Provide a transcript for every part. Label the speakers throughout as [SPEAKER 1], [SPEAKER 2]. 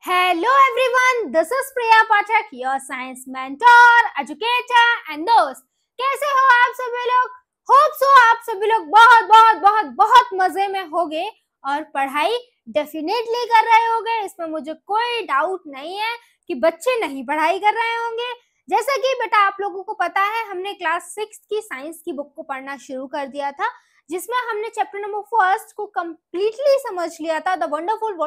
[SPEAKER 1] Hello everyone, this is Priya Pathak, your science mentor, educator and दोस्त। कैसे हो आप सभी लोग? होप सो आप सभी लोग बहुत बहुत बहुत बहुत मजे में होगे और पढ़ाई डेफिनेटली कर रहे होगे। इसमें मुझे कोई डाउट नहीं है कि बच्चे नहीं पढ़ाई कर रहे होंगे। जैसा कि बेटा आप लोगों को पता है, हमने क्लास 6 की साइंस की बुक को पढ़ना शुरू कर दिया था, जिसमें हमने चैप्टर नंबर 1 को कंप्लीटली समझ लिया था। The wonderful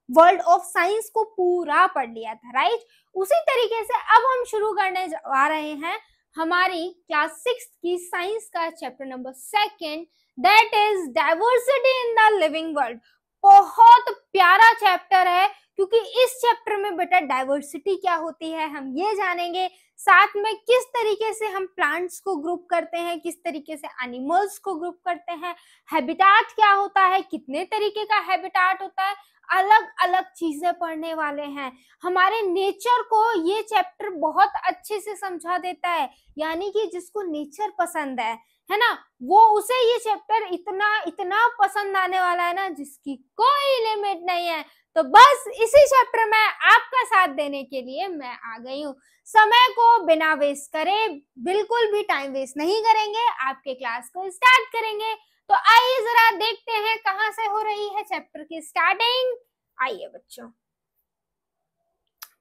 [SPEAKER 1] world of science को पूरा पढ़ लिया था, राइट। उसी तरीके से अब हम शुरू करने जा रहे हैं हमारी क्लास 6 की साइंस का chapter number 2, that is diversity in the living world. बहुत प्यारा चैप्टर है, क्योंकि इस चैप्टर में बेटा डाइवर्सिटी क्या होती है हम ये जानेंगे, साथ में किस तरीके से हम प्लांट्स को ग्रुप करते हैं, किस तरीके से एनिमल्स को ग्रुप करते हैं, हैबिटाट क्या होता है, कितने तरीके का हैबिटाट होता है, अलग अलग चीजें पढ़ने वाले हैं। हमारे नेचर को ये चैप्टर बहुत अच्छे से समझा देता है, यानी कि जिसको नेचर पसंद है ना, वो उसे ये चैप्टर इतना इतना पसंद आने वाला है ना, जिसकी कोई लिमिट नहीं है। तो बस इसी चैप्टर में आपका साथ देने के लिए मैं आ गई हूँ। समय को बिना वेस्ट करे, बिल्कुल भी टाइम वेस्ट नहीं करेंगे, आपके क्लास को स्टार्ट करेंगे। तो आइए जरा देखते हैं कहां से हो रही है चैप्टर की स्टार्टिंग। आइए बच्चों,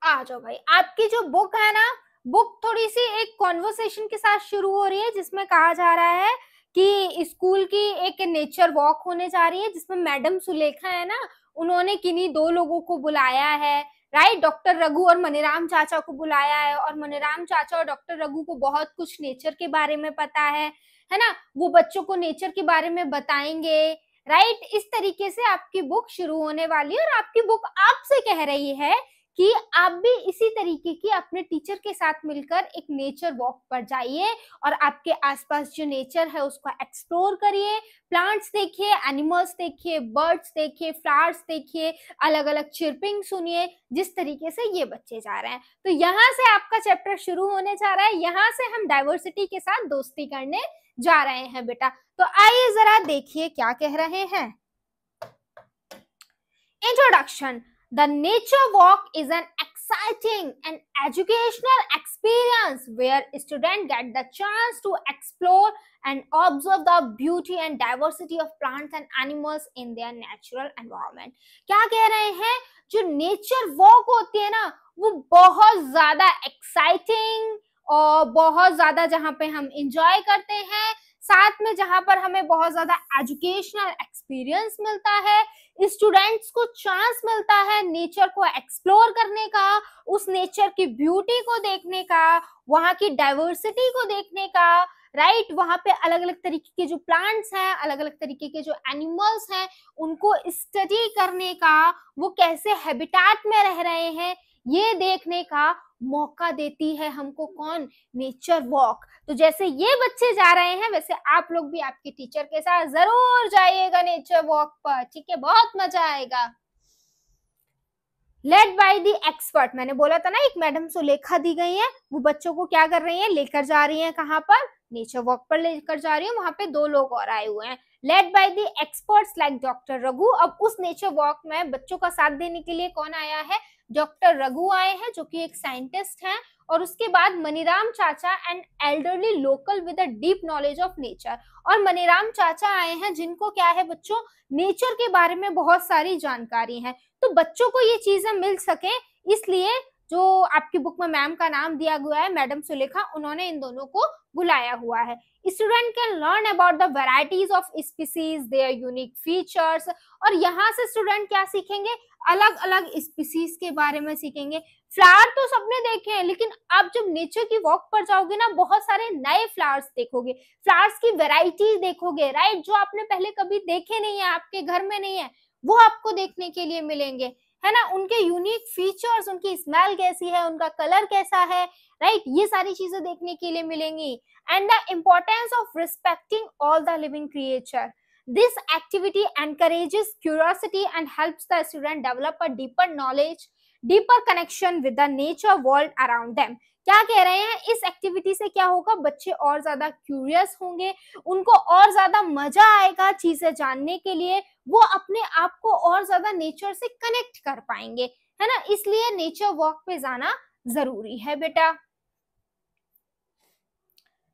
[SPEAKER 1] आ जाओ भाई। आपकी जो बुक है ना, बुक थोड़ी सी एक कॉन्वर्सेशन के साथ शुरू हो रही है, जिसमें कहा जा रहा है कि स्कूल की एक नेचर वॉक होने जा रही है, जिसमें मैडम सुलेखा है ना, उन्होंने किन्हीं दो लोगों को बुलाया है, राइट। डॉक्टर रघु और मनीराम चाचा को बुलाया है, और मनीराम चाचा और डॉक्टर रघु को बहुत कुछ नेचर के बारे में पता है ना। वो बच्चों को नेचर के बारे में बताएंगे, राइट। इस तरीके से आपकी बुक शुरू होने वाली है, और आपकी बुक आपसे कह रही है कि आप भी इसी तरीके की अपने टीचर के साथ मिलकर एक नेचर वॉक पर जाइए, और आपके आसपास जो नेचर है उसको एक्सप्लोर करिए। प्लांट्स देखिए, एनिमल्स देखिए, बर्ड्स देखिए, फ्लावर्स देखिए, अलग अलग चिर्पिंग सुनिए, जिस तरीके से ये बच्चे जा रहे हैं। तो यहाँ से आपका चैप्टर शुरू होने जा रहा है, यहाँ से हम डाइवर्सिटी के साथ दोस्ती करने जा रहे हैं बेटा। तो आइए जरा देखिए क्या कह रहे हैं। Introduction. The nature walk is an exciting and educational experience where students get the chance to explore and observe the beauty and diversity of plants and animals in their natural environment. क्या कह रहे हैं, जो nature walk होती है ना, वो बहुत ज्यादा एक्साइटिंग और बहुत ज्यादा जहाँ पे हम इंजॉय करते हैं, साथ में जहाँ पर हमें बहुत ज्यादा एजुकेशनल एक्सपीरियंस मिलता है, स्टूडेंट्स को चांस मिलता है नेचर को एक्सप्लोर करने का, उस नेचर की ब्यूटी को देखने का, वहाँ की डाइवर्सिटी को देखने का, राइट। वहाँ पे अलग अलग तरीके के जो प्लांट्स हैं, अलग अलग तरीके के जो एनिमल्स हैं, उनको स्टडी करने का, वो कैसे हैबिटाट में रह रहे हैं, ये देखने का मौका देती है हमको कौन, नेचर वॉक। तो जैसे ये बच्चे जा रहे हैं, वैसे आप लोग भी आपके टीचर के साथ जरूर जाइएगा नेचर वॉक पर, ठीक है, बहुत मजा आएगा। लेड बाय द एक्सपर्ट, मैंने बोला था ना एक मैडम सुलेखा दी गई है, वो बच्चों को क्या कर रही है, लेकर जा रही है, कहाँ पर, नेचर वॉक पर लेकर जा रही है। वहां पे दो लोग और आए हुए हैं, led by the experts like doctor Raghu. अब उस नेचर वॉक में बच्चों का साथ देने के लिए कौन आया है, डॉक्टर रघु आए हैं, जो कि एक साइंटिस्ट हैं, और उसके बाद मनीराम चाचा and elderly local with a deep knowledge of nature. और मनीराम चाचा आए हैं, जिनको क्या है बच्चों, नेचर के बारे में बहुत सारी जानकारी है। तो बच्चों को ये चीजें मिल सके, इसलिए जो आपकी बुक में मैम का नाम दिया गया है, मैडम सुलेखा, उन्होंने इन दोनों को बुलाया हुआ है। Student can learn about the varieties of species, there unique features. और यहाँ से स्टूडेंट क्या सीखेंगे, अलग अलग स्पीसीज के बारे में सीखेंगे। फ्लावर तो सबने देखे हैं, लेकिन आप जब नेचर की वॉक पर जाओगे ना, बहुत सारे नए फ्लावर्स देखोगे, फ्लावर्स की वेराइटीज देखोगे, राइट, जो आपने पहले कभी देखे नहीं है, आपके घर में नहीं है, वो आपको देखने के लिए मिलेंगे, है ना। उनके यूनिक फीचर्स, उनकी स्मेल कैसी है, उनका कलर कैसा है, राइट, ये सारी चीजें देखने के लिए मिलेंगी। And the importance of respecting all the living creature. This activity encourages curiosity and helps the student develop a deeper knowledge, deeper connection with the nature world around them. क्या कह रहे हैं, इस एक्टिविटी से क्या होगा, बच्चे और ज्यादा क्यूरियस होंगे, उनको और ज्यादा मजा आएगा चीजें जानने के लिए, वो अपने आप को और ज्यादा नेचर से कनेक्ट कर पाएंगे। है ना, इसलिए नेचर वॉक पे जाना जरूरी है बेटा।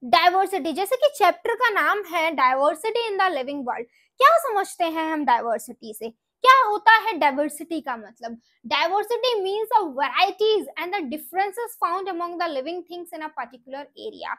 [SPEAKER 1] डाइवर्सिटी, जैसे कि चैप्टर का नाम है diversity in the living world, क्या समझते हैं हम डाइवर्सिटी से, क्या होता है डाइवर्सिटी का मतलब? Diversity means the varieties and the differences found among the living things in a particular area.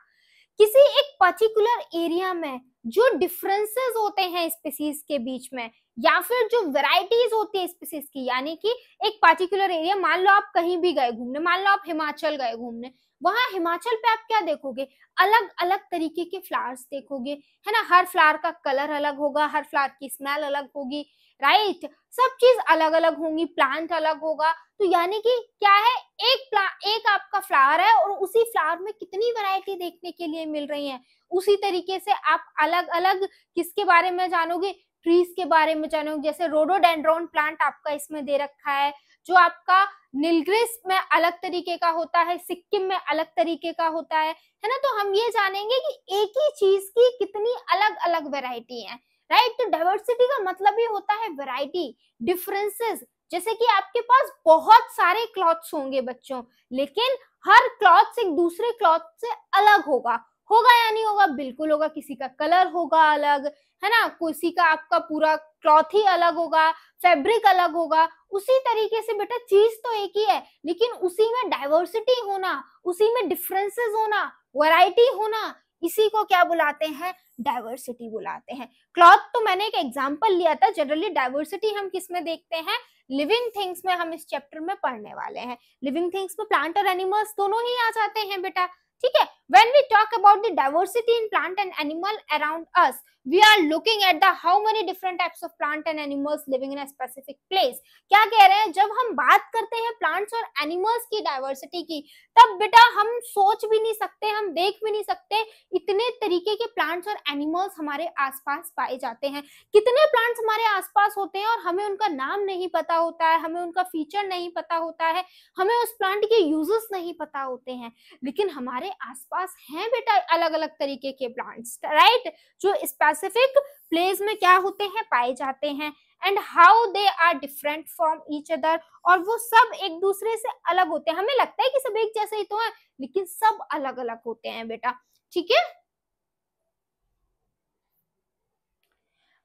[SPEAKER 1] किसी एक पर्टिकुलर एरिया में जो डिफरेंसेस होते हैं स्पीसीज के बीच में, या फिर जो वैराइटीज होती है स्पीसीज की, यानी कि एक पर्टिकुलर एरिया, मान लो आप कहीं भी गए घूमने, मान लो आप हिमाचल गए घूमने, वहां हिमाचल पे आप क्या देखोगे, अलग अलग तरीके के फ्लावर्स देखोगे, है ना, हर फ्लावर का कलर अलग होगा, हर फ्लावर की स्मेल अलग होगी, राइट, सब चीज अलग अलग होंगी, प्लांट अलग होगा। तो यानी कि क्या है, एक आपका फ्लावर है और उसी फ्लावर में कितनी वैरायटी देखने के लिए मिल रही है। उसी तरीके से आप अलग अलग किसके बारे में जानोगे, ट्रीज के बारे में जानोगे, जैसे रोडोडेंड्रॉन प्लांट आपका इसमें दे रखा है, जो आपका नीलगिरिस में अलग तरीके का होता है, सिक्किम में अलग तरीके का होता है ना। तो हम ये जानेंगे कि एक ही चीज की कितनी अलग अलग वैरायटी है, राइट। तो डाइवर्सिटी का मतलब ही होता है वैरायटी, डिफरेंसेस। जैसे कि आपके पास बहुत सारे क्लॉथ्स होंगे बच्चों, लेकिन हर क्लॉथ एक दूसरे क्लॉथ से अलग होगा, होगा या नहीं होगा, बिल्कुल होगा। किसी का कलर होगा अलग, है ना, किसी का आपका पूरा क्लॉथ ही अलग होगा, फैब्रिक अलग होगा। उसी तरीके से बेटा चीज तो एक ही है, लेकिन उसी में डाइवर्सिटी होना, उसी में डिफरेंसेस होना, वैरायटी होना, इसी को क्या बुलाते हैं, डाइवर्सिटी बुलाते हैं। क्लॉथ तो मैंने एक एग्जांपल लिया था, जनरली डाइवर्सिटी हम किस में देखते हैं, लिविंग थिंग्स में हम इस चैप्टर में पढ़ने वाले हैं। लिविंग थिंग्स में प्लांट और एनिमल्स दोनों ही आ जाते हैं बेटा, ठीक है। When we talk about the diversity in plant and animal around us, we are looking at the how many different types of plant and animals living in a specific place. क्या कह रहे हैं, जब हम बात करते हैं प्लांट्स और एनिमल्स की डाइवर्सिटी की, तब बेटा हम सोच भी नहीं सकते, हम देख भी नहीं सकते, इतने तरीके के प्लांट्स और एनिमल्स हमारे आसपास पाए जाते हैं। कितने प्लांट्स हमारे आसपास होते हैं और हमें उनका नाम नहीं पता होता है, हमें उनका फीचर नहीं पता होता है, हमें उस प्लांट के यूजेस नहीं पता होते हैं, लेकिन हमारे आसपास हैं बेटा अलग अलग तरीके के प्लांट्स, राइट, जो स्पेसिफिक प्लेस में क्या होते हैं, पाए जाते हैं। And how they are different from each other, और वो सब एक दूसरे से अलग होते हैं। हमें लगता है कि सब एक जैसे ही तो है, लेकिन सब अलग अलग होते हैं बेटा, ठीक है।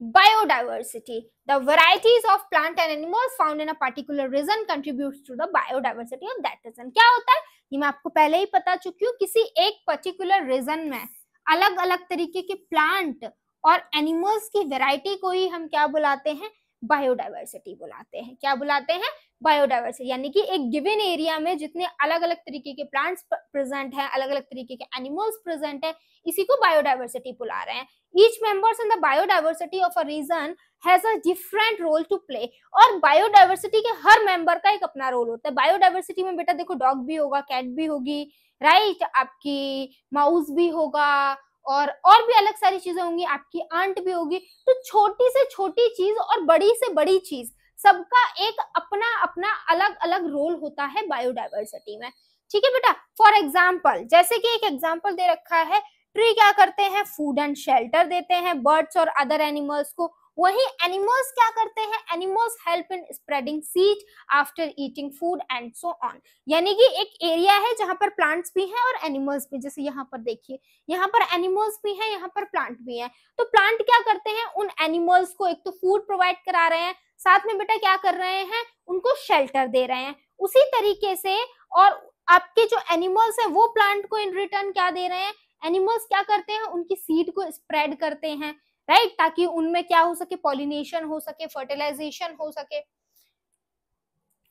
[SPEAKER 1] Biodiversity, the varieties of plant and animals found in a particular region contributes to the biodiversity of that region. क्या होता है, ये मैं आपको पहले ही बता चुकी हूँ, किसी एक पर्टिकुलर रीजन में अलग अलग तरीके के प्लांट और एनिमल्स की वैरायटी को ही हम क्या बुलाते हैं, बायोडाइवर्सिटी बुलाते हैं। क्या बुलाते हैं, बायोडाइवर्सिटी, यानी कि एक गिवन एरिया में जितने अलग अलग तरीके के प्लांट्स प्रेजेंट हैं, अलग अलग तरीके के एनिमल्स प्रेजेंट हैं, इसी को बायोडाइवर्सिटी बुला रहे हैं। Each members in the biodiversity of a region has a different role to play, और बायोडाइवर्सिटी के हर मेंबर का एक अपना रोल होता है। बायोडाइवर्सिटी में बेटा देखो डॉग भी होगा, कैट भी होगी, राइट, आपकी माउस भी होगा, और भी अलग सारी चीजें होंगी, आपकी आंट भी होगी। तो छोटी से छोटी चीज और बड़ी से बड़ी चीज, सबका एक अपना अपना अलग अलग रोल होता है बायोडाइवर्सिटी में, ठीक है बेटा। फॉर एग्जाम्पल, जैसे कि एक एग्जाम्पल दे रखा है, ट्री क्या करते हैं, फूड एंड शेल्टर देते हैं बर्ड्स और अदर एनिमल्स को। वही एनिमल्स क्या करते हैं, animals help in spreading seed after eating food and so on. यानी कि एक एरिया है जहां पर प्लांट्स भी हैं और एनिमल्स भी, जैसे यहाँ पर देखिए, यहाँ पर एनिमल्स भी हैं, यहाँ पर प्लांट भी हैं। तो प्लांट क्या करते हैं, उन एनिमल्स को एक तो फूड प्रोवाइड करा रहे हैं, साथ में बेटा क्या कर रहे हैं, उनको शेल्टर दे रहे हैं। उसी तरीके से और आपके जो एनिमल्स है वो प्लांट को इन रिटर्न क्या दे रहे हैं, एनिमल्स क्या करते हैं, उनकी सीड को स्प्रेड करते हैं, राइट, ताकि उनमें क्या हो सके, पॉलिनेशन हो सके, फर्टिलाइजेशन हो सके।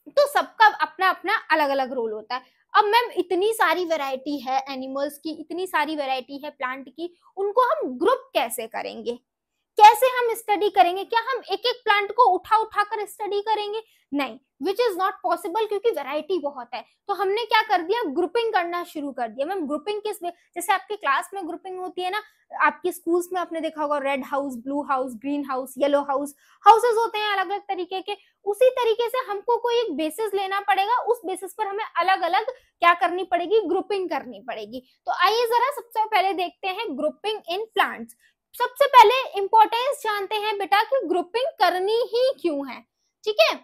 [SPEAKER 1] तो सबका अपना अपना अलग अलग रोल होता है। अब मैम इतनी सारी वैरायटी है एनिमल्स की, इतनी सारी वैरायटी है प्लांट की, उनको हम ग्रुप कैसे करेंगे, कैसे हम स्टडी करेंगे? क्या हम एक एक प्लांट को उठा उठा कर स्टडी करेंगे? नहीं, विच इज नॉट पॉसिबल, क्योंकि वैरायटी बहुत है। तो हमने क्या कर दिया, ग्रुपिंग करना शुरू कर दिया। मैम ग्रुपिंग किस वे, जैसे आपके क्लास में ग्रुपिंग होती है ना, आपके स्कूल्स में आपने देखा होगा, red house, blue house, green house, yellow house, houses होते हैं अलग अलग तरीके के। उसी तरीके से हमको कोई एक बेसिस लेना पड़ेगा, उस बेसिस पर हमें अलग अलग क्या करनी पड़ेगी, ग्रुपिंग करनी पड़ेगी। तो आइए जरा सबसे पहले देखते हैं ग्रुपिंग इन प्लांट्स। सबसे पहले इंपॉर्टेंस जानते हैं बेटा कि ग्रुपिंग करनी ही क्यों है, ठीक है।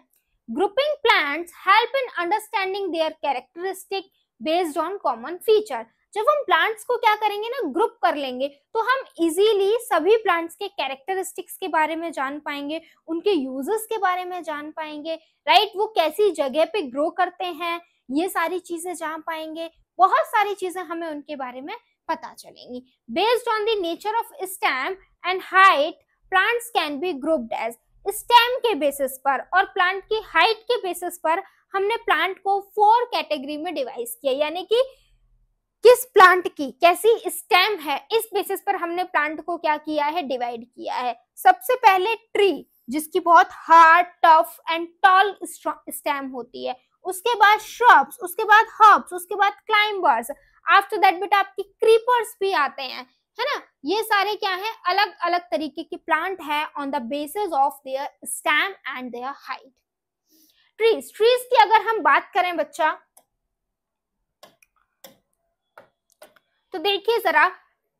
[SPEAKER 1] Grouping plants help in understanding their characteristic based on common feature. जब हम प्लांट्स को क्या करेंगे ना, ग्रुप कर लेंगे, तो हम इजीली सभी प्लांट्स के कैरेक्टरिस्टिक्स के बारे में जान पाएंगे, उनके यूजेस के बारे में जान पाएंगे, राइट, वो कैसी जगह पे ग्रो करते हैं, ये सारी चीजें जान पाएंगे, बहुत सारी चीजें हमें उनके बारे में पता चलेंगी। Based on the nature of stem and height, plants can be grouped as. Stem के बेसिस पर और प्लांट की हाइट के बेसिस पर हमने प्लांट को 4 कैटेगरी में डिवाइड किया, यानी कि किस प्लांट की कैसी स्टेम है, इस बेसिस पर हमने प्लांट को क्या किया है, डिवाइड किया है। सबसे पहले ट्री, जिसकी बहुत hard, tough and tall stem होती है। उसके बाद श्रब्स, उसके बाद हर्ब्स, उसके बाद क्लाइंबर्स, आफ्टर दैट बेटा आपकी क्रीपर्स भी आते हैं, है ना। ये सारे क्या है, अलग अलग तरीके के प्लांट है on the basis of their stem and their height. Trees की अगर हम बात करें बच्चा, तो देखिए जरा,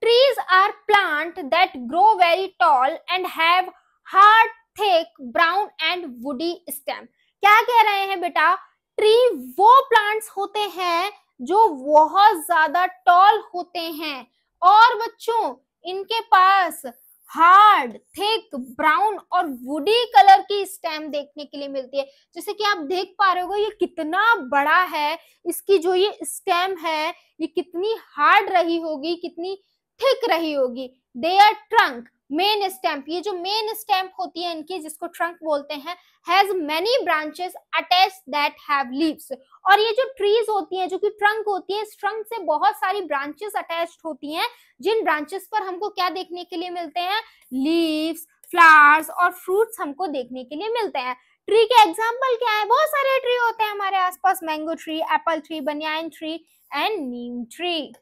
[SPEAKER 1] trees are plant that grow very tall and have hard, thick, brown and woody stem. क्या कह रहे हैं बेटा, ट्री वो प्लांट्स होते हैं जो बहुत ज्यादा टॉल होते हैं और बच्चों इनके पास हार्ड, थिक, ब्राउन और वुडी कलर की स्टेम देखने के लिए मिलती है। जैसे कि आप देख पा रहे हो ये कितना बड़ा है, इसकी जो ये स्टेम है ये कितनी हार्ड रही होगी, कितनी थिक रही होगी। देयर ट्रंक, मेन स्टेम, ये जो मेन स्टेम होती है इनकी, जिसको ट्रंक बोलते हैं, has many branches attached that have leaves. और ये जो ट्रीज होती हैं, जो कि ट्रंक होती है, इस ट्रंक से बहुत सारी ब्रांचेस अटैच्ड होती हैं, जिन ब्रांचेस पर हमको क्या देखने के लिए मिलते हैं, लीव्स, फ्लावर्स और फ्रूट्स हमको देखने के लिए मिलते हैं। ट्री के एग्जाम्पल क्या है, बहुत सारे ट्री होते हैं हमारे आसपास, mango tree, Apple tree, banyan tree and Neem tree.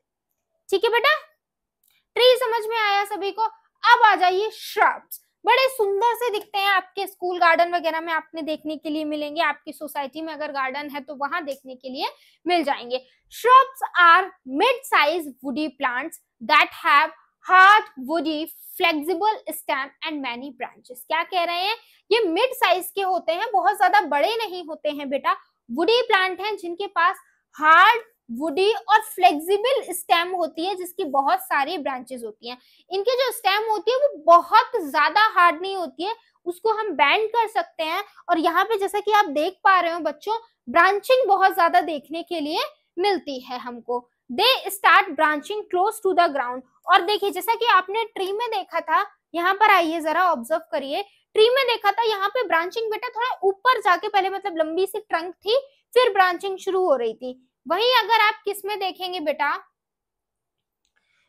[SPEAKER 1] ठीक है बेटा, ट्री समझ में आया सभी को। अब आ जाइए श्रब्स, बड़े सुंदर से दिखते हैं, आपके स्कूल गार्डन वगैरह में आपने देखने के लिए मिलेंगे, आपकी सोसाइटी में अगर गार्डन है तो वहां देखने के लिए मिल जाएंगे। Shrubs are mid size woody plants that have hard, woody, flexible stem and many branches. क्या कह रहे हैं, ये मिड साइज के होते हैं, बहुत ज्यादा बड़े नहीं होते हैं बेटा। वुडी प्लांट हैं जिनके पास हार्ड, वुडी और फ्लेक्सिबल स्टेम होती है, जिसकी बहुत सारी ब्रांचेस होती हैं। इनकी जो स्टेम होती है वो बहुत ज्यादा हार्ड नहीं होती है, उसको हम बैंड कर सकते हैं। और यहाँ पे जैसा कि आप देख पा रहे हो बच्चों, ब्रांचिंग बहुत ज्यादा देखने के लिए मिलती है हमको। They start branching close to the ground. और देखिए जैसा कि आपने ट्री में देखा था, यहाँ पर आइए जरा ऑब्जर्व करिए, ट्री में देखा था यहाँ पे ब्रांचिंग बेटा थोड़ा ऊपर जाके, पहले मतलब लंबी सी ट्रंक थी, फिर ब्रांचिंग शुरू हो रही थी। वहीं अगर आप किस में देखेंगे बेटा,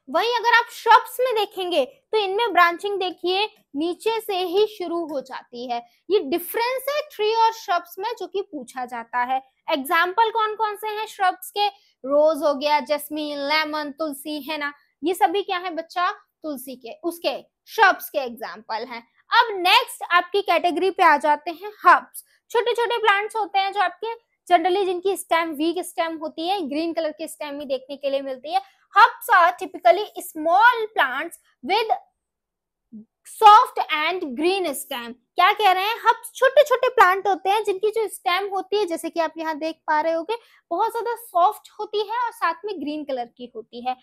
[SPEAKER 1] वहीं अगर आप श्रब्स में देखेंगे तो इनमें ब्रांचिंग देखिए नीचे से ही शुरू हो जाती है। ये डिफरेंस है ट्री और श्रब्स में जो कि पूछा जाता है। एग्जाम्पल कौन कौन से हैं श्रब्स के, रोज हो गया, जैस्मीन, लेमन, तुलसी, है ना, ये सभी क्या है बच्चा, तुलसी के, उसके श्रब्स के एग्जाम्पल हैं। अब नेक्स्ट आपकी कैटेगरी पे आ जाते हैं हर्ब्स। छोटे छोटे प्लांट्स होते हैं जो आपके जनरली, जिनकी स्टेम वीक स्टेम होती है, ग्रीन कलर की स्टेम ही देखने के लिए मिलती है। Herbs are typically small plants with soft and green stem. क्या कह रहे हैं, हर्ब्स छोटे छोटे प्लांट होते हैं जिनकी जो स्टेम होती है, जैसे कि आप यहाँ देख पा रहे होगे, बहुत ज्यादा सॉफ्ट होती है और साथ में ग्रीन कलर की होती है।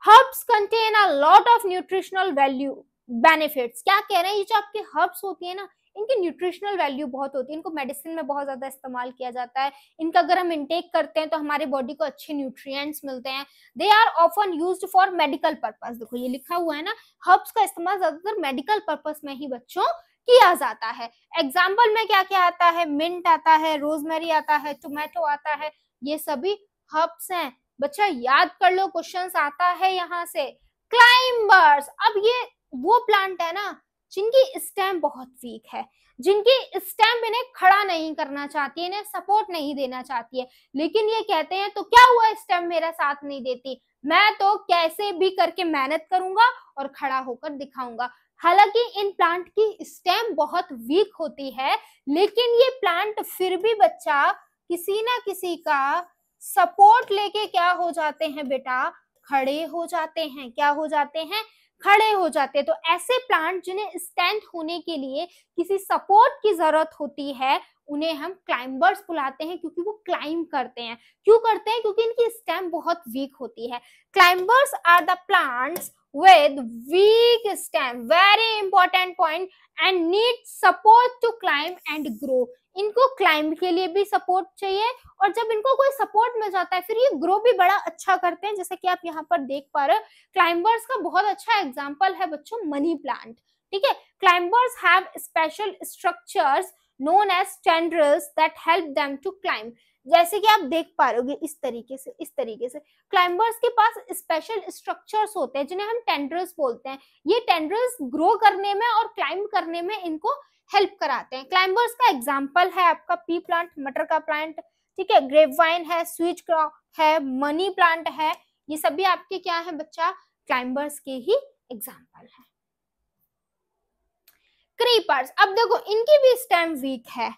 [SPEAKER 1] Herbs contain a lot of nutritional value benefits. क्या कह रहे हैं, ये जो आपके हर्ब्स होती है ना, इनकी न्यूट्रिशनल वैल्यू बहुत होती है, इनको मेडिसिन में बहुत ज्यादा इस्तेमाल किया जाता है। इनका अगर हम इंटेक करते हैं तो हमारे बॉडी को अच्छे न्यूट्रिएंट्स मिलते हैं। They are often used for medical purpose. देखो ये लिखा हुआ है ना, हर्ब्स का इस्तेमाल ज्यादातर मेडिकल पर्पस में ही बच्चों किया जाता है। एग्जाम्पल में क्या क्या आता है, मिंट आता है, रोजमेरी आता है, टोमेटो आता है, ये सभी हर्ब्स हैं। बच्चा याद कर लो, क्वेश्चंस आता है यहाँ से। क्लाइंबर्स, अब ये वो प्लांट है ना जिनकी स्टेम बहुत वीक है, जिनकी स्टेम इन्हें खड़ा नहीं करना चाहती है, इन्हें सपोर्ट नहीं देना चाहती है, लेकिन ये कहते हैं तो क्या हुआ, स्टेम मेरा साथ नहीं देती, मैं तो कैसे भी करके मेहनत करूंगा और खड़ा होकर दिखाऊंगा। हालांकि इन प्लांट की स्टेम बहुत वीक होती है, लेकिन ये प्लांट फिर भी बच्चा किसी ना किसी का सपोर्ट लेके क्या हो जाते हैं बेटा, खड़े हो जाते हैं। क्या हो जाते हैं, खड़े हो जाते हैं। तो ऐसे प्लांट जिन्हें स्टैंड होने के लिए किसी सपोर्ट की जरूरत होती है, उन्हें हम क्लाइंबर्स बुलाते हैं, क्योंकि वो क्लाइंब करते हैं। क्यों करते हैं? क्योंकि इनकी स्टेम बहुत वीक होती है। Climbers are the plants with weak stem, very important point, and need support to climb and grow. इनको क्लाइंब के लिए भी सपोर्ट चाहिए, और जब इनको कोई सपोर्ट मिल जाता है फिर ये ग्रो भी बड़ा अच्छा करते हैं। जैसे कि आप यहाँ पर देख पा रहे हो, क्लाइंबर्स का बहुत अच्छा एग्जांपल है बच्चों मनी प्लांट। ठीक है, climbers have special structures known as tendrils that help them to climb. जैसे कि आप देख पा रहे होगे इस तरीके से क्लाइंबर्स के पास स्पेशल स्ट्रक्चर्स होते हैं जिन्हें हम टेंड्रिल्स बोलते हैं। ये टेंड्रिल्स ग्रो करने में और क्लाइंब करने में इनको हेल्प कराते हैं। क्लाइंबर्स का एग्जांपल है आपका पी प्लांट, मटर का प्लांट, ठीक है, ग्रेप वाइन है, स्वीट क्रॉप है, मनी प्लांट है, ये सभी आपके क्या है बच्चा, क्लाइंबर्स के ही एग्जांपल है। क्रीपर्स, अब देखो इनकी भी स्टेम वीक है,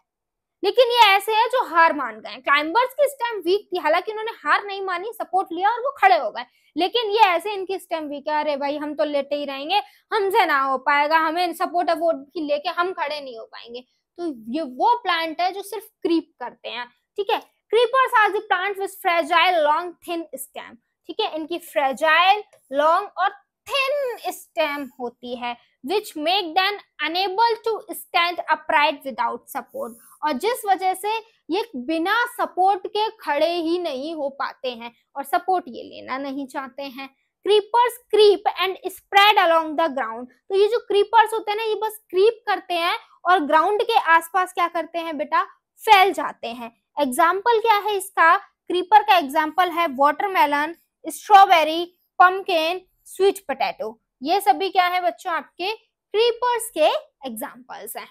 [SPEAKER 1] लेकिन ये ऐसे है जो हार मान गए। क्लाइंबर्स की स्टेम वीक थी, हालांकि उन्होंने हार नहीं मानी, सपोर्ट लिया और वो खड़े हो गए, लेकिन ये ऐसे इनकी स्टेम वीक है, अरे भाई हम तो लेटे ही रहेंगे, हमसे ना हो पाएगा, हमें सपोर्ट अवॉर्ड की लेके हम खड़े नहीं हो पाएंगे। तो ये वो प्लांट है जो सिर्फ क्रीप करते हैं। ठीक है, creepers are the plant with fragile long thin stem. ठीक है, इनकी फ्रेजाइल लॉन्ग और थिन स्टेम होती है which make them unable to stand upright without support, और जिस वजह से ये बिना सपोर्ट के खड़े ही नहीं हो पाते हैं और सपोर्ट ये लेना नहीं चाहते हैं। Creepers creep and spread along the ground. तो ये जो क्रीपर्स होते हैं ना, ये बस क्रीप करते हैं और ग्राउंड के आसपास क्या करते हैं बेटा, फैल जाते हैं। एग्जाम्पल क्या है इसका, क्रीपर का एग्जाम्पल है watermelon, strawberry, pumpkin, sweet potato. ये सभी क्या है बच्चों आपके क्रीपर्स के एग्जांपल्स हैं।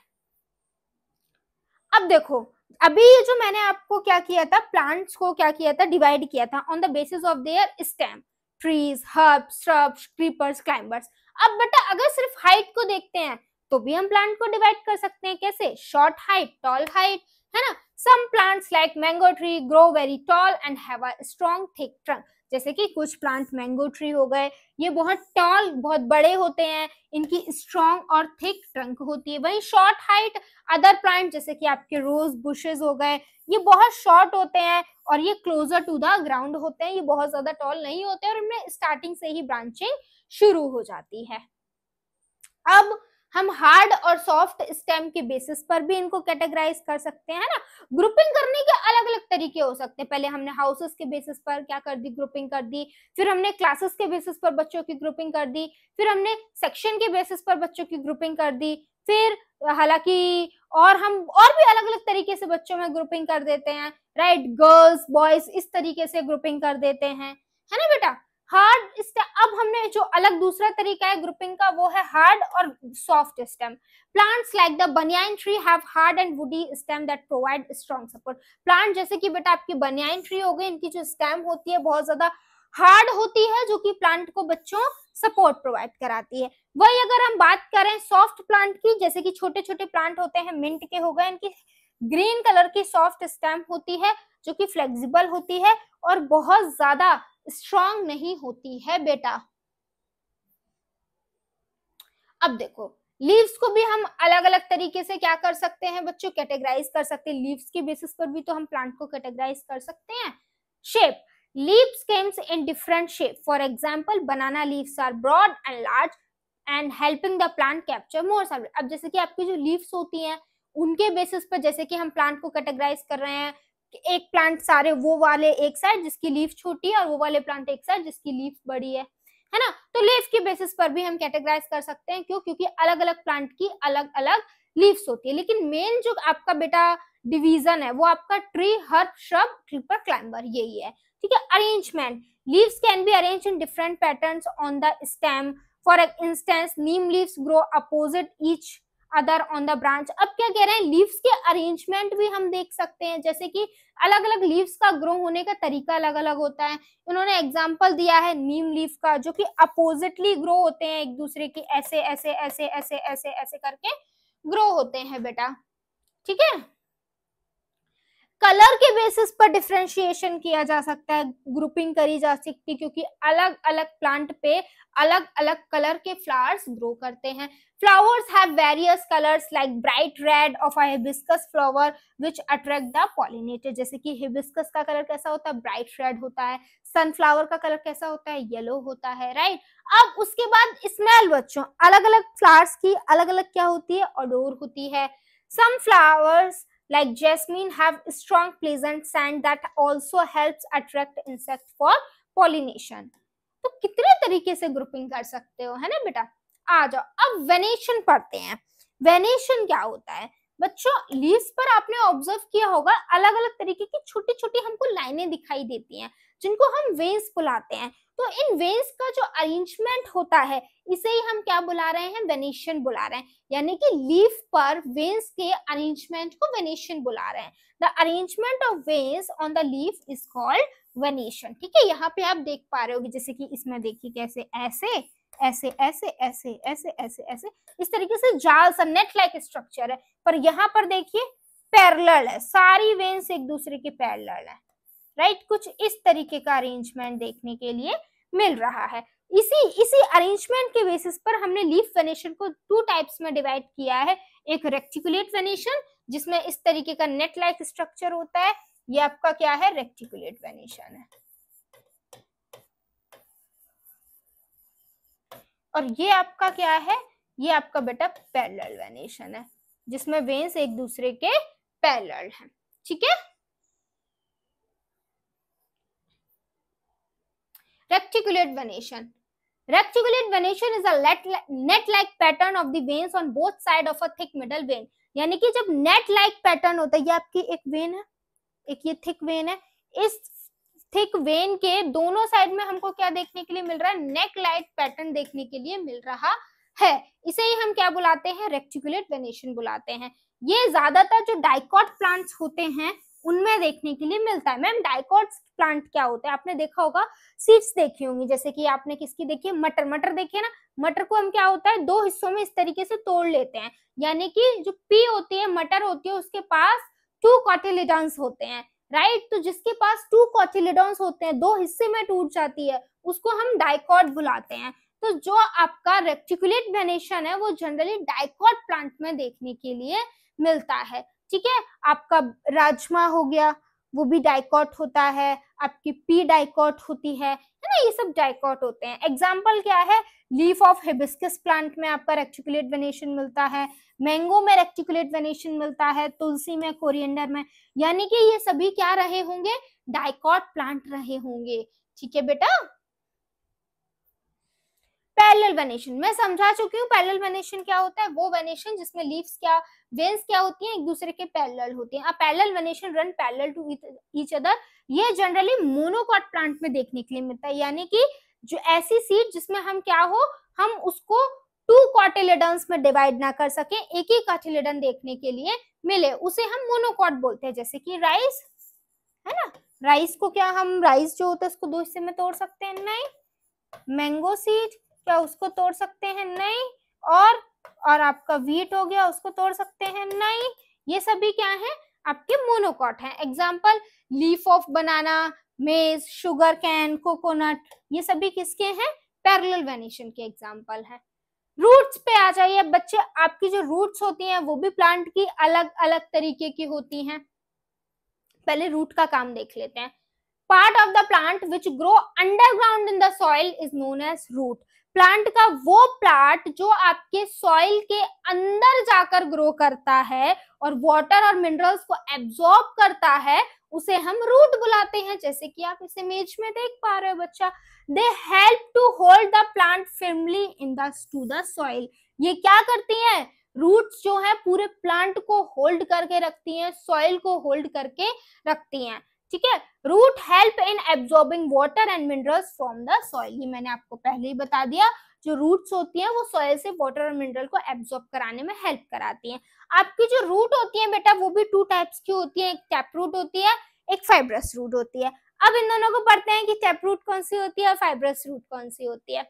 [SPEAKER 1] अब देखो, अभी ये जो मैंने आपको क्या किया था, प्लांट्स को क्या किया था, डिवाइड किया था on the basis of their stem, trees, herbs, shrubs, creepers, climbers. अब बेटा अगर सिर्फ हाइट को देखते हैं तो भी हम प्लांट को डिवाइड कर सकते हैं। कैसे? शॉर्ट हाइट, टॉल हाइट, है ना। Some plants like mango tree grow very tall and have a strong thick trunk. जैसे कि कुछ प्लांट मैंगो ट्री हो गए, ये बहुत टॉल, बहुत बड़े होते हैं, इनकी स्ट्रॉन्ग और थिक ट्रंक होती है। वहीं शॉर्ट हाइट अदर प्लांट जैसे कि आपके रोज बुशेस हो गए, ये बहुत शॉर्ट होते हैं और ये क्लोजर टू द ग्राउंड होते हैं, ये बहुत ज्यादा टॉल नहीं होते और इनमें स्टार्टिंग से ही ब्रांचिंग शुरू हो जाती है। अब हम हार्ड और सॉफ्ट स्टेम के बेसिस पर भी इनको कैटेगराइज कर सकते हैं ना। ग्रुपिंग करने के अलग अलग तरीके हो सकते हैं। पहले हमने हाउसेस के बेसिस पर क्या कर दी, ग्रुपिंग कर दी, फिर हमने क्लासेस के बेसिस पर बच्चों की ग्रुपिंग कर दी, फिर हमने सेक्शन के बेसिस पर बच्चों की ग्रुपिंग कर दी, फिर हालांकि और हम और भी अलग अलग तरीके से बच्चों में ग्रुपिंग कर देते हैं, राइट, गर्ल्स बॉयज इस तरीके से ग्रुपिंग कर देते हैं, है ना बेटा। हार्ड स्टेम, अब हमने जो अलग दूसरा तरीका है ग्रुपिंग का वो है हार्ड और soft stem. Plants like the banyan tree have hard and woody stem that provide strong support. Plant जैसे कि बेटा आपकी बनियान ट्री हो गई, इनकी जो स्टेम होती है बहुत ज्यादा हार्ड होती है, जो कि प्लांट को बच्चों सपोर्ट प्रोवाइड कराती है। वही अगर हम बात करें सॉफ्ट प्लांट की, जैसे कि छोटे छोटे प्लांट होते हैं, मिंट के हो गए, इनकी ग्रीन कलर की सॉफ्ट स्टेम होती है जो कि फ्लेक्सिबल होती है और बहुत ज्यादा स्ट्रॉन्ग नहीं होती है बेटा। अब देखो लीव्स को भी हम अलग अलग तरीके से क्या कर सकते हैं बच्चों, कैटेगराइज कर सकते हैं। लीव्स के बेसिस पर भी तो हम प्लांट को कैटेगराइज कर सकते हैं। Shape, leaves comes in different shape. For example, banana leaves are broad and large and helping the plant capture more sunlight. अब जैसे कि आपकी जो लीव्स होती हैं उनके बेसिस पर जैसे कि हम प्लांट को कैटेगराइज कर रहे हैं, एक प्लांट सारे वो वाले एक साइड जिसकी लीफ छोटी है और वो वाले प्लांट एक साइड जिसकी लीफ बड़ी है ना। तो लीफ के बेसिस पर भी हम कैटेगराइज कर सकते हैं। क्यों? क्योंकि अलग अलग प्लांट की अलग अलग लीव्स होती है, लेकिन मेन जो आपका बेटा डिवीजन है वो आपका tree, herb, shrub, creeper, climber यही है। ठीक है, arrangement, leaves can be arranged in different patterns on the stem. For instance Neem leaves grow opposite each other on the branch. अब क्या कह रहे हैं, लीव्स के अरेंजमेंट भी हम देख सकते हैं, जैसे कि अलग अलग लीव्स का ग्रो होने का तरीका अलग अलग होता है। उन्होंने एग्जांपल दिया है नीम लीफ का, जो कि अपोजिटली ग्रो होते हैं एक दूसरे की, ऐसे ऐसे ऐसे ऐसे ऐसे ऐसे करके ग्रो होते हैं बेटा। ठीक है, कलर के बेसिस पर डिफरेंशिएशन किया जा सकता है, ग्रुपिंग करी जा सकती है, क्योंकि अलग अलग प्लांट पे अलग अलग कलर के फ्लावर्स ग्रो करते हैं. Flowers have various colors like bright red of a hibiscus flower which attract the pollinator. जैसे कि हिबिस्कस का कलर कैसा होता है, ब्राइट रेड होता है. सनफ्लावर का कलर कैसा होता है, येलो होता है, राइट. अब उसके बाद स्मेल बच्चों, अलग अलग फ्लावर्स की अलग अलग क्या होती है, ओडोर होती है. Some flowers like jasmine have strong pleasant scent that also helps attract insect for pollination. तो कितने तरीके से ग्रुपिंग कर सकते हो, है ना बेटा. आ जाओ अब वेनेशन पढ़ते हैं. वेनेशन क्या होता है बच्चों, लीव्स पर आपने ऑब्जर्व किया होगा अलग अलग तरीके की छोटी छोटी हमको लाइनें दिखाई देती हैं, जिनको हम वेन्स बुलाते हैं. तो इन वेन्स का जो अरेंजमेंट होता है, इसे ही हम क्या बुला रहे हैं, वेनेशन बुला रहे हैं. यानी कि लीफ पर वेन्स के अरेंजमेंट को वेनेशन बुला रहे हैं. The arrangement of veins on the leaf is called venation. ठीक है, यहाँ पे आप देख पा रहे होगे, जैसे कि इसमें देखिए कैसे ऐसे ऐसे ऐसे ऐसे ऐसे ऐसे ऐसे इस तरीके से जाल सा नेट लाइक स्ट्रक्चर है. पर यहाँ पर देखिए पैरेलल है, सारी वेन्स एक दूसरे के पैरेलल है, राइट. कुछ इस तरीके का अरेंजमेंट देखने के लिए मिल रहा है. इसी अरेंजमेंट के बेसिस पर हमने लीफ वेनेशन को 2 टाइप्स में डिवाइड किया है. एक रेक्टिकुलेट वेनेशन, जिसमें इस तरीके का नेट लाइक स्ट्रक्चर होता है, ये आपका क्या है, रेक्टिकुलेट वेनेशन है. और ये आपका क्या है, ये आपका बेटा पैरेलल वेनेशन है, जिसमें वेन्स एक दूसरे के पैरेलल हैं. ठीक है. रेक्टिकुलेट venation. Reticulate venation is a net-like pattern of the veins on both sides of a thick middle vein. यानी कि जब net-like pattern होता है, ये आपकी एक वेन है, एक ये थिक वेन है, इस थिक वेन के दोनों साइड में हमको क्या देखने के लिए मिल रहा है, नेक लाइक पैटर्न देखने के लिए मिल रहा है. इसे ही हम क्या बुलाते हैं, रेक्टिकुलेट वेनेशन बुलाते हैं. ये ज्यादातर जो डाइकॉट प्लांट्स होते हैं उनमें देखने के लिए मिलता है. मैम डाइकॉट प्लांट क्या होते हैं, आपने देखा होगा, सीड्स देखी होंगी, जैसे कि आपने किसकी देखी है, मटर. मटर देखिए ना, मटर को हम क्या होता है 2 हिस्सों में इस तरीके से तोड़ लेते हैं. यानी कि जो पी होती है, मटर होती है, उसके पास 2 कॉटिलिडॉन्स होते हैं, राइट. तो जिसके पास 2 कॉटिलिडॉन्स होते हैं, 2 हिस्से में टूट जाती है, उसको हम डाइकॉट बुलाते हैं. तो जो आपका रेक्टिकुलेट वेनेशन है वो जनरली डाइकॉट प्लांट में देखने के लिए मिलता है. ठीक है, आपका राजमा हो गया, वो भी डाइकॉट होता है, आपकी पी डाइकॉट होती है ना, ये सब डाइकॉट होते हैं. एग्जाम्पल क्या है, लीफ ऑफ हिबिस्कस प्लांट में आपका रेक्टिकुलेट वेनेशन मिलता है, मैंगो में रेक्टिकुलेट वेनेशन मिलता है, तुलसी में, कोरिएंडर में. यानी कि ये सभी क्या रहे होंगे, डाइकॉट प्लांट रहे होंगे. ठीक है बेटा. पैरेलल वेनेशन मैं समझा चुकी हूँ. पैरेलल वेनेशन क्या होता है, वो वेनेशन जिसमें लीव्स क्या, वेन्स क्या होती हैं, एक दूसरे के पैरेलल होती हैं. Parallel venation run parallel to each other. ये जनरली मोनोकॉट प्लांट में देखने के लिए मिलता है. यानी कि जो ऐसी सीड जिसमें हम क्या हो, हम उसको 2 कॉटिलिडन्स में डिवाइड ना कर सके, एक ही कॉटिलिडन देखने के लिए मिले, उसे हम मोनोकॉट बोलते हैं. जैसे कि राइस है ना, राइस को क्या हम, राइस जो होता है उसको 2 हिस्से में तोड़ सकते हैं, नहीं. मैंगो सीड क्या उसको तोड़ सकते हैं, नहीं. और आपका व्हीट हो गया, उसको तोड़ सकते हैं, नहीं. ये सभी क्या है, आपके मोनोकॉट हैं. एग्जांपल लीफ ऑफ बनाना, मेज, शुगर कैन, कोकोनट, ये सभी किसके हैं, पैरेलल वेनेशन के एग्जांपल हैं. रूट्स पे आ जाइए बच्चे. आपकी जो रूट्स होती हैं वो भी प्लांट की अलग अलग तरीके की होती हैं. पहले रूट का काम देख लेते हैं. Part of the plant which grow underground in the soil is known as root. Plant का वो प्लांट जो आपके सॉइल के अंदर जाकर ग्रो करता है और वाटर और मिनरल्स को एब्जॉर्ब करता है, उसे हम रूट बुलाते हैं. जैसे कि आप इस इमेज में देख पा रहे हो बच्चा. They help to hold the plant firmly in the soil. ये क्या करती हैं, रूट्स जो है पूरे प्लांट को होल्ड करके रखती हैं, सॉइल को होल्ड करके रखती हैं. ठीक है. Root help in absorbing water and minerals from the soil. ये मैंने आपको पहले ही बता दिया. जो रूट्स होती हैं वो सॉइल से वाटर और मिनरल को एब्जॉर्ब कराने में हेल्प कराती हैं. आपकी जो रूट होती है बेटा वो भी 2 टाइप्स की होती है. एक टैप रूट होती है, एक फाइब्रस रूट होती है. अब इन दोनों को पढ़ते हैं कि टैप रूट कौन सी होती है और फाइब्रस रूट कौन सी होती है.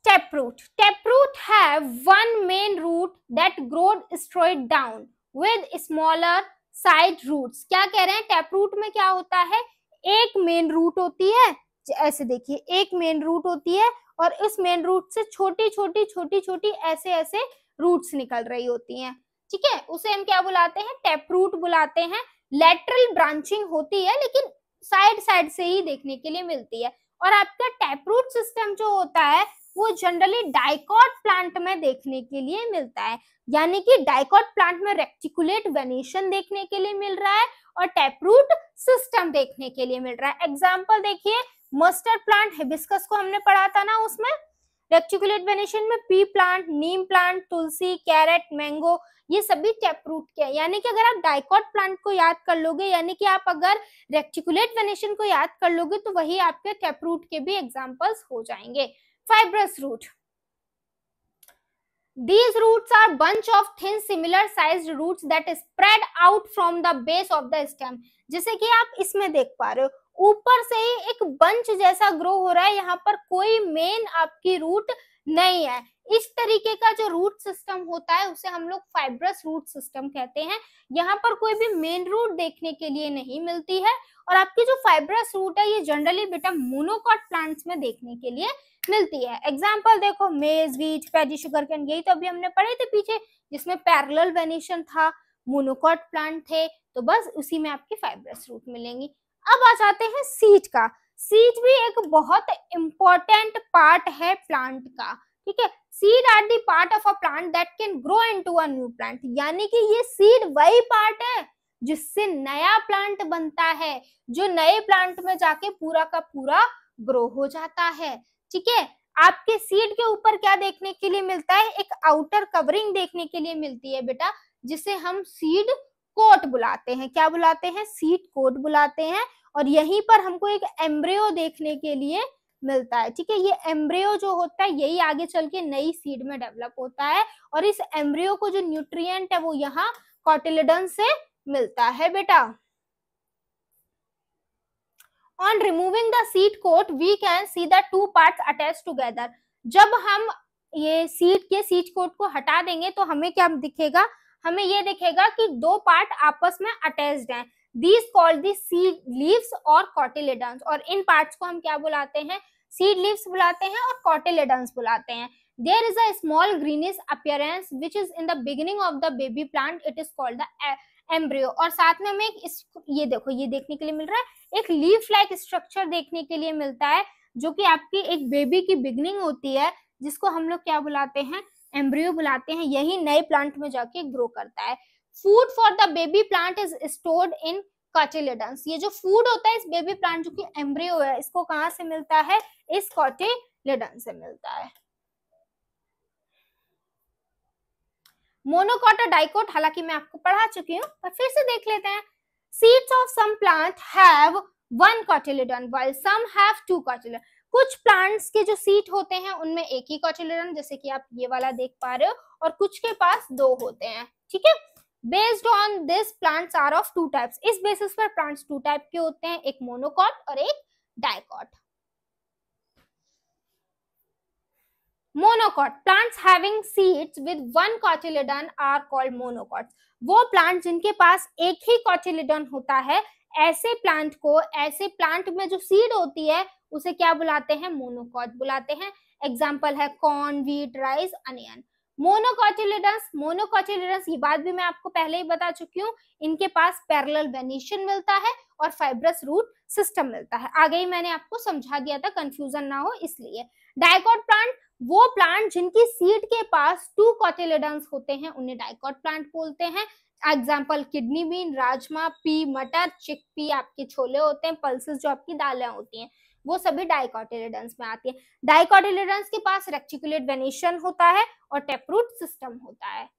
[SPEAKER 1] Taproot. Taproot have one main root that grows straight down with smaller side roots. क्या कह रहे हैं, टैप रूट में क्या होता है, एक मेन रूट होती है, ऐसे देखिए एक मेन रूट होती है और इस मेन रूट से छोटी छोटी ऐसे ऐसे रूट्स निकल रही होती हैं, ठीक है, उसे हम क्या बुलाते हैं, टैप रूट बुलाते हैं। लेटरल ब्रांचिंग होती है लेकिन साइड साइड से ही देखने के लिए मिलती है। और आपका टैप रूट सिस्टम जो होता है वो जनरली डाइकॉट प्लांट में देखने के लिए मिलता है, यानी कि डाइकॉट प्लांट में रेक्टिकुलेट वेनेशन देखने के लिए मिल रहा है और टैप रूट सिस्टम देखने के लिए मिल रहा है। एग्जांपल देखिए, मस्टर्ड प्लांट हिबिस्कस को हमने पढ़ा था ना, उसमें रेक्टिकुलेट वेनेशन में पी प्लांट, नीम प्लांट, तुलसी, कैरेट, मैंगो, ये सभी टैप रूट के हैं। यानी कि अगर आप डाइकॉट प्लांट को याद कर लोगे, यानी कि आप अगर रेक्टिकुलेट वेनेशन को याद कर लोगे तो वही आपके टैप रूट के भी एग्जांपल्स हो जाएंगे। Fibrous root, these roots are bunch of thin similar sized roots that spread out from the base of the stem। जैसे कि आप इसमें देख पा रहे हो ऊपर से ही एक बंच जैसा ग्रो हो रहा है, यहाँ पर कोई मेन आपकी रूट नहीं है। इस तरीके का जो रूट सिस्टम होता है उसे हम लोग फाइब्रस रूट सिस्टम कहते हैं। यहाँ पर कोई भी मेन रूट देखने के लिए नहीं मिलती है और आपकी जो फाइब्रस रूट है ये जनरली बेटा मोनोकॉट प्लांट्स में देखने के लिए मिलती है। एग्जाम्पल देखो, मेज, व्हीट, पैडी, शुगर कैन, यही तो अभी हमने पढ़े थे पीछे, जिसमें पैरेलल वेनेशन था, मोनोकॉट प्लांट थे, तो बस उसी में आपकी फाइब्रस रूट मिलेंगी। अब आ जाते हैं सीड का। सीड भी एक बहुत इंपॉर्टेंट पार्ट है प्लांट का, ठीक है। Seed are the part of a plant that can grow into a new plant, यानी कि ये सीड वही पार्ट है जिससे नया प्लांट बनता है, जो नए प्लांट में जाके पूरा का पूरा ग्रो हो जाता है, ठीक है। आपके सीड के ऊपर क्या देखने के लिए मिलता है, एक आउटर कवरिंग देखने के लिए मिलती है बेटा, जिसे हम सीड कोट बुलाते हैं। क्या बुलाते हैं, सीड कोट बुलाते हैं। और यहीं पर हमको एक एम्ब्रियो देखने के लिए मिलता है, ठीक है। ये एम्ब्रियो जो होता है यही आगे चल के नई सीड में डेवलप होता है और इस एम्ब्रियो को जो न्यूट्रिएंट है वो यहाँ कॉटिलेडन से मिलता है बेटा। On removing the seed coat, we can see the two parts attached together। जब हम ये सीड कोट को हटा देंगे तो हमें क्या दिखेगा, हमें ये दिखेगा कि दो पार्ट आपस में अटैच्ड हैं। These called the seed leaves और cotyledons, और इन पार्ट्स को हम क्या बुलाते हैं, सीड लीव्स बुलाते हैं और cotyledons बुलाते हैं। There is a small greenish appearance which is in the beginning of the baby plant, it is called the embryo. और साथ में हमें ये देखो, ये देखने के लिए मिल रहा है, एक लीफ लाइक स्ट्रक्चर देखने के लिए मिलता है जो कि आपकी एक बेबी की बिगनिंग होती है, जिसको हम लोग क्या बुलाते हैं, एम्ब्रियो बुलाते हैं। यही नए प्लांट में जाके ग्रो करता है। Food for the baby plant is stored in cotyledons. ये जो फूड होता है इस बेबी प्लांट जो कि एम्ब्रियो है, इसको कहाँ से मिलता है, इस कॉटिलेडन से मिलता है। मोनोकॉट और डाइकोट हालांकि मैं आपको पढ़ा चुकी हूँ, पर फिर से देख लेते हैं। Seeds of some plant have one cotyledon while some have two cotyledon. कुछ प्लांट्स के जो सीड होते हैं उनमें एक ही कॉटिलेडन, जैसे कि आप ये वाला देख पा रहे हो, और कुछ के पास दो होते हैं, ठीक है। Based on this plants are of two types. इस बेसिस पर प्लांट्स टू टाइप के होते हैं, एक मोनोकॉट और एक dicot. Monocot, plants having seeds with one cotyledon are called monocots. वो प्लांट जिनके पास एक ही कॉटिलेडन होता है, ऐसे प्लांट को, ऐसे प्लांट में जो सीड होती है उसे क्या बुलाते हैं, मोनोकॉट बुलाते हैं। एग्जांपल है कॉर्न, व्हीट, राइस, अनियन। मोनोकॉटिलेडन्स ये बात भी मैं आपको पहले ही बता चुकी हूँ, इनके पास पैरेलल वेनेशन मिलता है और फाइब्रस रूट सिस्टम मिलता है। आगे ही मैंने आपको समझा दिया था, कंफ्यूजन ना हो इसलिए। डाइकोट प्लांट, वो प्लांट जिनकी सीड के पास टू कॉटिलेडन्स होते हैं उन्हें डाइकोट प्लांट बोलते हैं। Example kidney bean, rajma, P, मटर, चिकपी आपके छोले होते हैं, पल्सेस जो आपकी दालें होती हैं, वो सभी डाइकोटिलेडन्स में आती है। डाइकोटिलेडन्स के पास रेक्टिकुलेट वेनेशन होता है और टैपरूट सिस्टम होता है।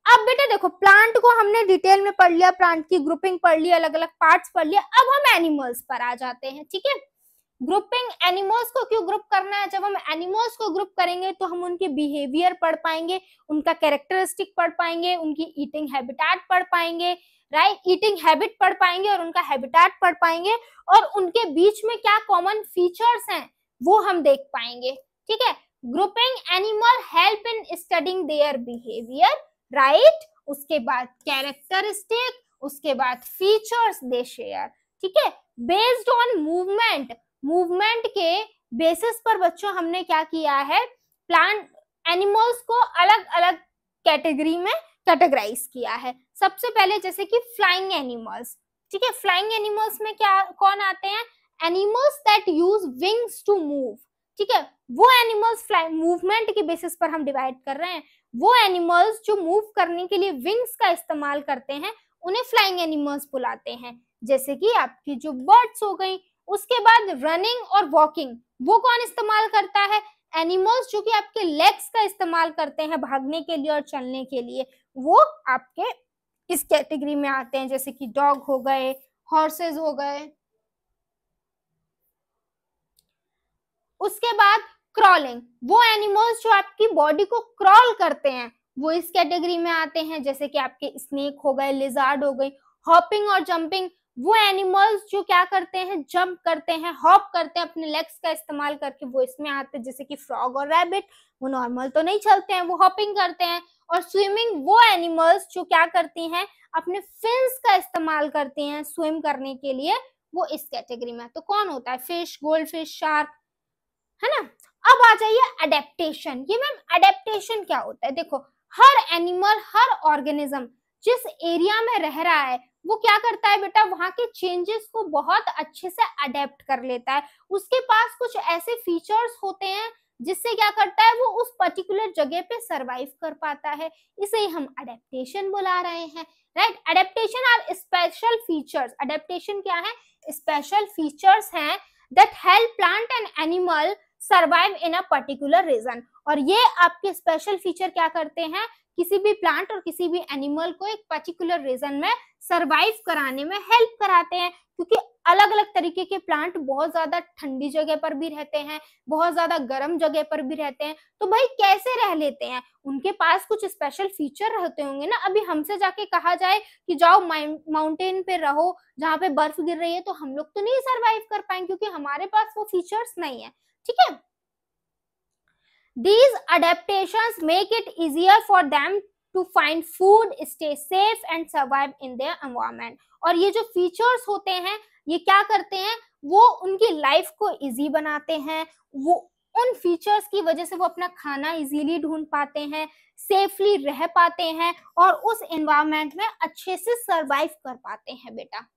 [SPEAKER 1] अब बेटा देखो, प्लांट को हमने डिटेल में पढ़ लिया, प्लांट की ग्रुपिंग पढ़ लिया, अलग अलग पार्ट्स पढ़ लिया। अब हम एनिमल्स पर आ जाते हैं, ठीक है। ग्रुपिंग, एनिमल्स को क्यों ग्रुप करना है, जब हम एनिमल्स को ग्रुप करेंगे तो हम उनके बिहेवियर पढ़ पाएंगे, उनका कैरेक्टरिस्टिक पढ़ पाएंगे, उनकी ईटिंग हैबिटेट पढ़ पाएंगे, राइट, ईटिंग हैबिट पढ़ पाएंगे और उनका हैबिटेट पढ़ पाएंगे, और उनके बीच में क्या कॉमन फीचर्स हैं वो हम देख पाएंगे, ठीक है। Grouping animal help in studying their behaviour, right. उसके बाद कैरेक्टरिस्टिक, उसके बाद फीचर्स दे शेयर, ठीक है। बेस्ड ऑन मूवमेंट, मूवमेंट के बेसिस पर बच्चों हमने क्या किया है, प्लांट एनिमल्स को अलग अलग कैटेगरी में कैटेगराइज किया है। सबसे पहले जैसे कि फ्लाइंग एनिमल्स, ठीक है। फ्लाइंग एनिमल्स में क्या कौन आते हैं, animals that use wings to move, ठीक है। वो एनिमल्स फ्लाई मूवमेंट के बेसिस पर हम डिवाइड कर रहे हैं, वो एनिमल्स जो मूव करने के लिए विंग्स का इस्तेमाल करते हैं उन्हें फ्लाइंग एनिमल्स बुलाते हैं, जैसे कि आपकी जो बर्ड्स हो गई। उसके बाद रनिंग और वॉकिंग, वो कौन इस्तेमाल करता है, एनिमल्स जो कि आपके लेग्स का इस्तेमाल करते हैं भागने के लिए और चलने के लिए, वो आपके इस कैटेगरी में आते हैं, जैसे कि डॉग हो गए, हॉर्सेस हो गए। उसके बाद क्रॉलिंग, वो एनिमल्स जो आपकी बॉडी को क्रॉल करते हैं वो इस कैटेगरी में आते हैं, जैसे कि आपके स्नेक हो गए, लिजार्ड हो गई। हॉपिंग और जंपिंग, वो एनिमल्स जो क्या करते हैं, जंप करते हैं, हॉप करते हैं अपने लेग्स का इस्तेमाल करके, वो इसमें आते हैं, जैसे कि फ्रॉग और रैबिट। वो नॉर्मल तो नहीं चलते हैं, वो हॉपिंग करते हैं। और स्विमिंग, वो एनिमल्स जो क्या करती हैं, अपने फिन्स का इस्तेमाल करती हैं स्विम करने के लिए, वो इस कैटेगरी में। तो कौन होता है, फिश, गोल्ड फिश, शार्क, है ना। अब आ जाइए अडेप्टेशन। ये मैम अडेप्टेशन क्या होता है, देखो हर एनिमल, हर ऑर्गेनिज्म जिस एरिया में रह रहा है वो क्या करता है बेटा, वहां के चेंजेस को बहुत अच्छे से अडेप्ट कर लेता है। उसके पास कुछ ऐसे फीचर्स होते हैं जिससे क्या करता है, वो उस पर्टिकुलर जगह पे सरवाइव कर पाता है, इसे हम अडेप्टेशन बुला रहे हैं, right. Adaptation are special features, adaptation क्या है, स्पेशल फीचर्स हैं that help plant and animal survive in a particular region। और ये आपके स्पेशल फीचर क्या करते हैं, किसी भी प्लांट और किसी भी एनिमल को एक पर्टिकुलर रीजन में सरवाइव कराने में हेल्प कराते हैं, क्योंकि अलग अलग तरीके के प्लांट बहुत ज्यादा ठंडी जगह पर भी रहते हैं, बहुत ज्यादा गर्म जगह पर भी रहते हैं। तो भाई कैसे रह लेते हैं, उनके पास कुछ स्पेशल फीचर रहते होंगे ना। अभी हमसे जाके कहा जाए कि जाओ माउंटेन पे रहो जहाँ पे बर्फ गिर रही है, तो हम लोग तो नहीं सरवाइव कर पाएंगे, क्योंकि हमारे पास वो फीचर्स नहीं है, ठीक है। These adaptations make it easier for them to find food, stay safe and survive in their environment। और ये जो फीचर्स होते हैं ये क्या करते हैं, वो उनकी लाइफ को इजी बनाते हैं। वो उन फीचर्स की वजह से वो अपना खाना इजीली ढूंढ पाते हैं, सेफली रह पाते हैं और उस एनवायरनमेंट में अच्छे से सरवाइव कर पाते हैं बेटा।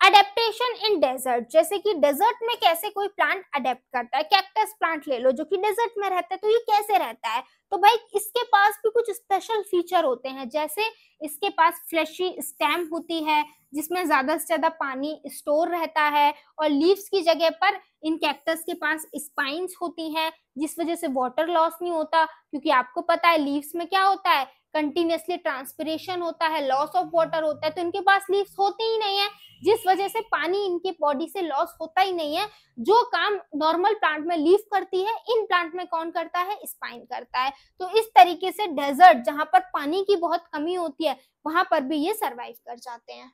[SPEAKER 1] अडेप्टेशन इन डेजर्ट, जैसे कि डेजर्ट में कैसे कोई प्लांट अडेप्ट करता है, कैक्टस प्लांट ले लो जो कि डेजर्ट में रहता है, तो ये कैसे रहता है, तो भाई इसके पास भी कुछ स्पेशल फीचर होते हैं, जैसे इसके पास फ्लैशी स्टेम होती है जिसमें ज्यादा से ज्यादा पानी स्टोर रहता है, और लीव्स की जगह पर इन कैक्टस के पास स्पाइन्स होती हैं जिस वजह से वाटर लॉस नहीं होता, क्योंकि आपको पता है लीव्स में क्या होता है, कंटिन्यूअसली ट्रांसपिरेशन होता है, लॉस ऑफ वाटर होता है, तो इनके पास लीव्स होती ही नहीं है, जिस वजह से पानी इनके बॉडी से लॉस होता ही नहीं है। जो काम नॉर्मल प्लांट में लीफ करती है, इन प्लांट में कौन करता है, स्पाइन करता है। तो इस तरीके से डेजर्ट जहां पर पानी की बहुत कमी होती है वहां पर भी ये सरवाइव कर जाते हैं।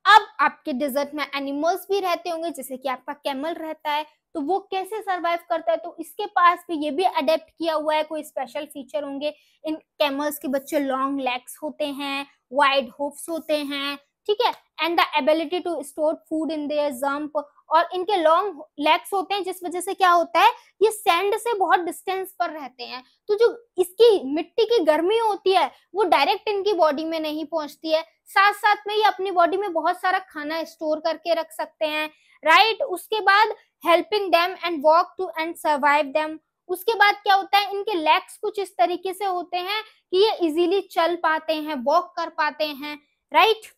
[SPEAKER 1] अब आपके डेजर्ट में एनिमल्स भी रहते होंगे, जैसे कि आपका कैमल रहता है, तो वो कैसे सरवाइव करता है, तो इसके पास भी ये भी अडेप्ट किया हुआ है, कोई स्पेशल फीचर होंगे। इन कैमल्स के बच्चे लॉन्ग लेग्स होते हैं, वाइड हूफ्स होते हैं, ठीक है, and the ability to store food in their hump, और इनके लॉन्ग लेग्स होते हैं जिस वजह से क्या होता है, ये सैंड से बहुत डिस्टेंस पर रहते हैं, तो जो इसकी मिट्टी की गर्मी होती है वो डायरेक्ट इनकी बॉडी में नहीं पहुंचती है, साथ साथ में ये अपनी बॉडी में बहुत सारा खाना स्टोर करके रख सकते हैं, राइट। उसके बाद helping them and walk to and survive them. उसके बाद क्या होता है, इनके लेग्स कुछ इस तरीके से होते हैं कि ये इजीली चल पाते हैं, वॉक कर पाते हैं, राइट,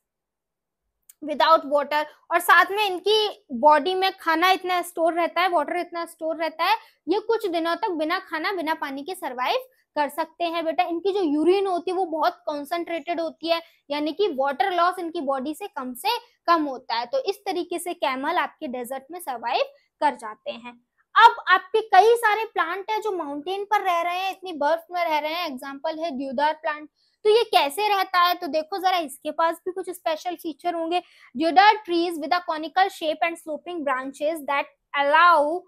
[SPEAKER 1] विदाउट वाटर, और साथ में इनकी बॉडी में खाना इतना स्टोर रहता है, वाटर इतना स्टोर रहता है, ये कुछ दिनों तक बिना खाना बिना पानी के सरवाइव कर सकते हैं बेटा। इनकी जो यूरिन होती है वो बहुत कॉन्सेंट्रेटेड होती है, यानी कि वाटर लॉस इनकी बॉडी से कम होता है। तो इस तरीके से कैमल आपके डेजर्ट में सरवाइव कर जाते हैं। अब आपके कई सारे प्लांट है जो माउंटेन पर रह रहे हैं, इतनी बर्फ में रह रहे हैं, एग्जाम्पल है देवदार प्लांट, तो ये कैसे रहता है, तो देखो जरा इसके पास भी कुछ स्पेशल फीचर होंगे। Deodar trees with a conical shape and sloping branches that allow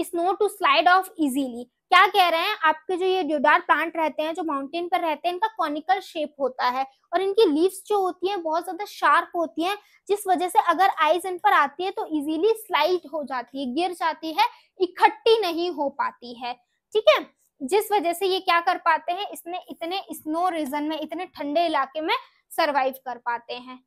[SPEAKER 1] snow to slide off easily. क्या कह रहे हैं, आपके जो ये देवदार प्लांट रहते हैं जो माउंटेन पर रहते हैं, इनका कॉनिकल शेप होता है और इनकी लीव्स जो होती हैं बहुत ज्यादा शार्प होती हैं, जिस वजह से अगर आइज इन पर आती है तो इजीली स्लाइड हो जाती है, गिर जाती है, इकट्ठी नहीं हो पाती है। ठीक है, जिस वजह से ये क्या कर पाते हैं, इसमें इतने स्नो रीजन में, इतने ठंडे इलाके में सरवाइव कर पाते हैं।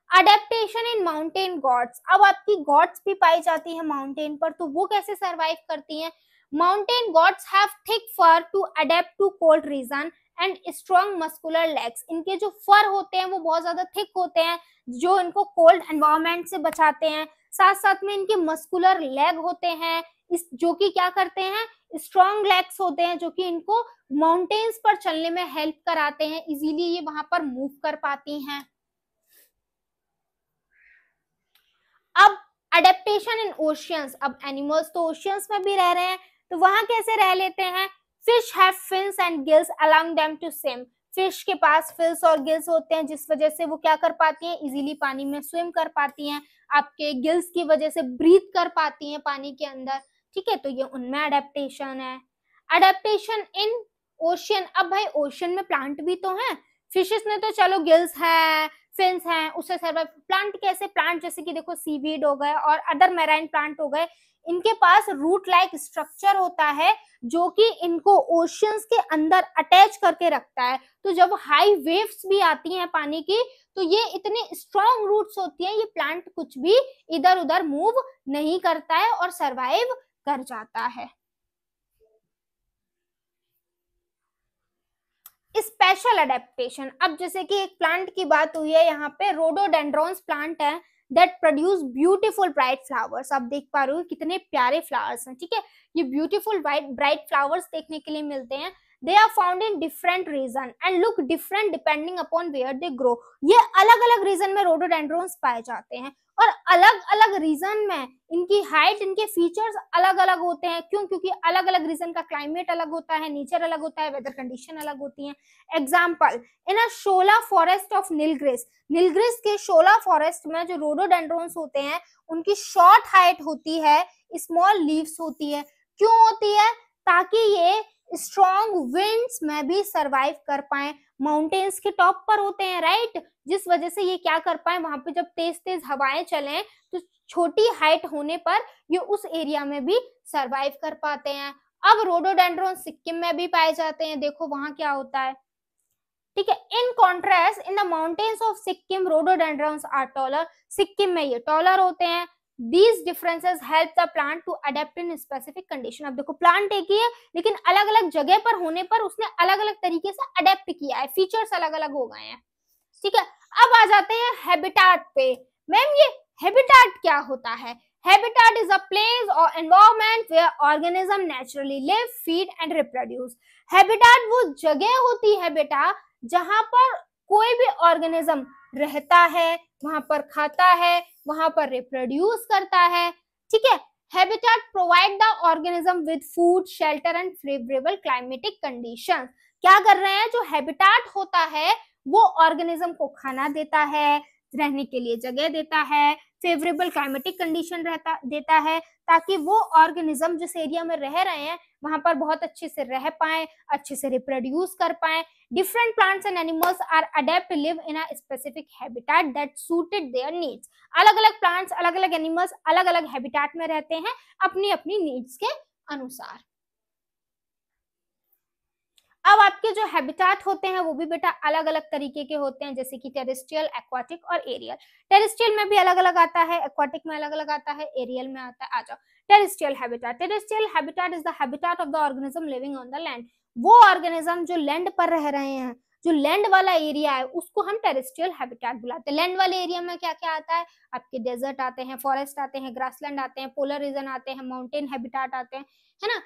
[SPEAKER 1] अडेप्टेशन इन माउंटेन गॉड्स, अब आपकी गॉड्स भी पाई जाती है माउंटेन पर, तो वो कैसे सरवाइव करती हैं। Mountain goats have thick fur to adapt to cold region and strong muscular legs, इनके जो फर होते हैं वो बहुत ज्यादा थिक होते हैं जो इनको कोल्ड एनवायरनमेंट से बचाते हैं। साथ साथ में इनके मस्कुलर लेग होते हैं इस जो कि क्या करते हैं, स्ट्रॉन्ग लेग्स होते हैं जो कि इनको माउंटेन्स पर चलने में हेल्प कराते हैं, इजीली ये वहां पर मूव कर पाती हैं। अब अडेप्टेशन इन ओशियंस, अब एनिमल्स तो ओशियंस में भी रह रहे हैं, तो वहां कैसे रह लेते हैं। Fish have fins and gills allowing them to swim, fish के पास फिल्स और गिल्स होते हैं जिस वजह से वो क्या कर पाती हैं, इजीली पानी में स्विम कर पाती हैं, आपके गिल्स की वजह से ब्रीथ कर पाती हैं पानी के अंदर। ठीक है, तो ये उनमें अडेप्टेशन है। अडेप्टेशन इन ओशियन, अब भाई ओशियन में प्लांट भी तो हैं, फिशेस में तो चलो गिल्स है, फिन्स हैं, उससे सर्वाइव। प्लांट कैसे, प्लांट जैसे कि देखो सीवीड हो गए और अदर मैराइन प्लांट हो गए, इनके पास रूट लाइक स्ट्रक्चर होता है जो कि इनको ओशियंस के अंदर अटैच करके रखता है। तो जब हाई वेव्स भी आती हैं पानी की तो ये इतने स्ट्रॉन्ग रूट्स होती हैं, ये प्लांट कुछ भी इधर उधर मूव नहीं करता है और सरवाइव कर जाता है। स्पेशल अडेप्टेशन, अब जैसे कि एक प्लांट की बात हुई है, यहाँ पे रोडोडेंड्रॉन्स प्लांट है that produce beautiful bright flowers, आप देख पा रहे हो कितने प्यारे फ्लावर्स हैं। ठीक है, ये ब्यूटीफुल ब्राइट फ्लावर्स देखने के लिए मिलते हैं। They are found in different region and look different depending upon where they grow, ये अलग अलग रीजन में रोडोडेंड्रॉन्स पाए जाते हैं और अलग अलग रीजन में इनकी हाइट, इनके फीचर्स अलग अलग होते हैं। क्यों, क्योंकि अलग अलग रीजन का क्लाइमेट अलग होता है, नेचर अलग होता है, वेदर कंडीशन अलग होती है। Example, in a shola forest of Nilgiris, Nilgiris के शोला फॉरेस्ट में जो रोडोडेंड्रॉन्स होते हैं उनकी शॉर्ट हाइट होती है, स्मॉल लीव्स होती है। क्यों होती है, ताकि ये स्ट्रॉन्ग विंड्स में भी सरवाइव कर पाए, माउंटेन्स के टॉप पर होते हैं राइट, जिस वजह से ये क्या कर पाए, वहां पे जब तेज तेज हवाएं चलें तो छोटी हाइट होने पर ये उस एरिया में भी सरवाइव कर पाते हैं। अब रोडोडेंड्रॉन सिक्किम में भी पाए जाते हैं, देखो वहां क्या होता है। ठीक है, in contrast in the mountains of Sikkim rhododendrons are taller, Sikkim में ये टॉलर होते हैं। These differences help the plant to adapt in specific condition, अब देखो प्लांट एक ही है लेकिन अलग अलग जगह पर होने पर उसने अलग अलग तरीके से अडेप्ट किया है, फीचर्स अलग अलग हो गए हैं। ठीक है, अब आ जाते हैं हैबिटाट पे। मैम ये हैबिटाट क्या होता है, हैबिटाट इज अ प्लेस और environment where organism naturally live, feed and reproduce. Habitat वो जगह होती है बेटा जहां पर कोई भी ऑर्गेनिज्म रहता है, वहां पर खाता है, वहां पर रिप्रोड्यूस करता है। ठीक है, habitat provide the organism with food, shelter and favourable climatic conditions. क्या कर रहे हैं, जो हैबिटेट होता है वो ऑर्गेनिज्म को खाना देता है, रहने के लिए जगह देता है, फेवरेबल क्लाइमेटिक कंडीशन देता है ताकि वो ऑर्गेनिज्म जिस एरिया में रह रहे हैं वहां पर बहुत अच्छे से रह पाए, अच्छे से रिप्रोड्यूस कर पाए। Different plants and animals are adapt to live in a specific habitat that suited their needs. अलग अलग प्लांट्स, अलग अलग एनिमल्स अलग अलग हैबिटेट में रहते हैं अपनी अपनी नीड्स के अनुसार। अब आपके जो हैबिटेट होते हैं वो भी बेटा अलग अलग तरीके के होते हैं, जैसे कि टेरेस्ट्रियल, एक्वाटिक और एरियल। टेरेस्ट्रियल में भी अलग अलग आता है, एक्वाटिक में अलग अलग आता है, एरियल में आता है। आ जाओ, terrestrial habitat. Terrestrial habitat is the habitat of the organism living on the land, वो ऑर्गेनिज्म जो लैंड पर रह रहे हैं, जो लैंड वाला एरिया है उसको हम टेरेस्ट्रियल हैबिटेट बुलाते हैं। लैंड वाले एरिया में क्या क्या आता है, आपके डेजर्ट आते हैं, फॉरेस्ट आते हैं, ग्रासलैंड आते हैं, पोलर रीजन आते हैं, माउंटेन हैबिटेट आते हैं, है ना,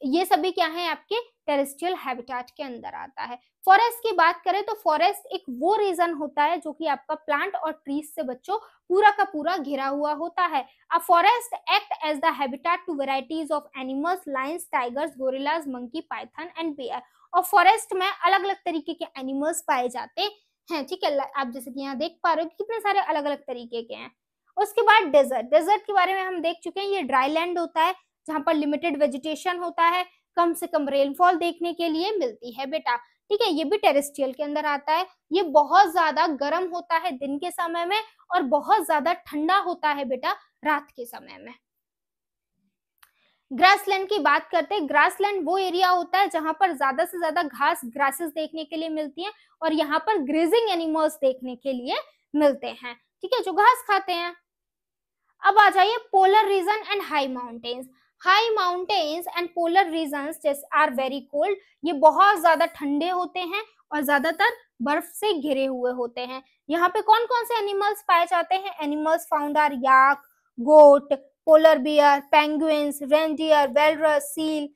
[SPEAKER 1] ये सभी क्या है आपके टेरेस्ट्रियल हैबिटेट के अंदर आता है। फॉरेस्ट की बात करें तो फॉरेस्ट एक वो रीजन होता है जो कि आपका प्लांट और ट्रीज से बच्चों पूरा का पूरा घिरा हुआ होता है। A forest act as the habitat to varieties of animals, lions, tigers, gorillas, monkey, python and bear. और फॉरेस्ट में अलग अलग तरीके के एनिमल्स पाए जाते हैं। ठीक है, आप जैसे कि यहाँ देख पा रहे हो कितने सारे अलग अलग तरीके के हैं। उसके बाद डेजर्ट, डेजर्ट के बारे में हम देख चुके हैं, ये ड्राई लैंड होता है जहाँ पर लिमिटेड वेजिटेशन होता है, कम से कम रेनफॉल देखने के लिए मिलती है बेटा। ठीक है, ये भी टेरेस्ट्रियल के अंदर आता है। ये बहुत ज्यादा गर्म होता है दिन के समय में और बहुत ज्यादा ठंडा होता है बेटा रात के समय में। ग्रासलैंड की बात करते हैं। ग्रासलैंड वो एरिया होता है जहां पर ज्यादा से ज्यादा घास ग्रासेस देखने के लिए मिलती हैं और यहाँ पर ग्रेजिंग एनिमल्स देखने के लिए मिलते हैं, ठीक है, जो घास खाते हैं। अब आ जाइए polar region and high mountains. High mountains and polar regions जैसे आर वेरी कोल्ड, ये बहुत ज्यादा ठंडे होते हैं और ज्यादातर बर्फ से घिरे हुए होते हैं। यहाँ पे कौन कौन से एनिमल्स पाए जाते हैं? Animals found are yak, goat, polar bear, penguins, reindeer, walrus, seal,